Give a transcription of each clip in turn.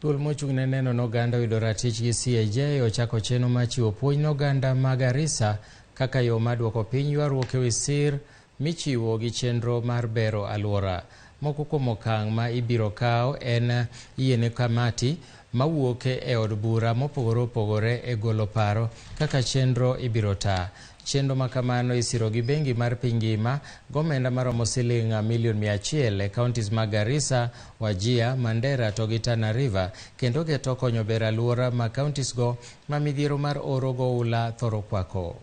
Duol mochung'ne neno n'oganda yudo ratich gi CAJ ochako chenro mar chiwo puonj n'oganda mag Garissa kaka yo mar duoko piny ywaruok ewi sir michiwo gi chenro mar bero aluora. Moko kuom okang' ma ibiro kaw en yiene kamati mawuok e od bura mopogore opogore e golo paro kaka chenro ibiro taa. Chenro ma kamano isiro gi bengi mar piny ngima gomenda maromo siling milion 100 e counties mag Garissa, Wajir, Mandera to gi Tana River kendo keto konyo bero aluora ma counties go ma midhiero mar oro goula thoro kwako.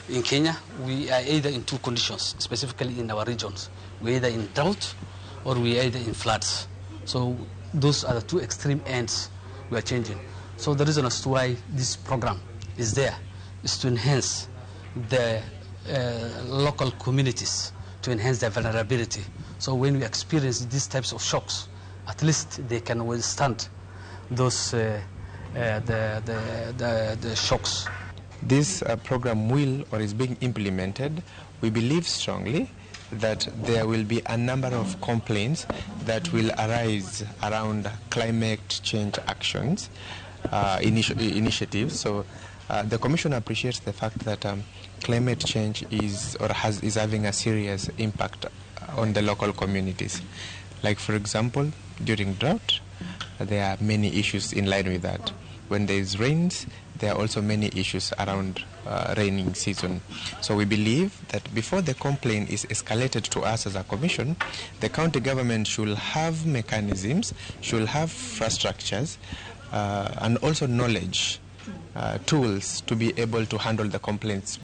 In Kenya, we are either in two conditions, specifically in our regions. We're either in drought or we're either in floods. So those are the two extreme ends we are changing. So the reason as to why this program is there is to enhance the local communities, to enhance their vulnerability. So when we experience these types of shocks, at least they can withstand those the shocks. This program will or is being implemented. We believe strongly that there will be a number of complaints that will arise around climate change actions, initiatives. So the Commission appreciates the fact that climate change is having a serious impact on the local communities. Like, for example, during drought, there are many issues in line with that. When there is rains, there are also many issues around raining season. So we believe that before the complaint is escalated to us as a commission, the county government should have mechanisms, should have infrastructures, and also knowledge, tools to be able to handle the complaints.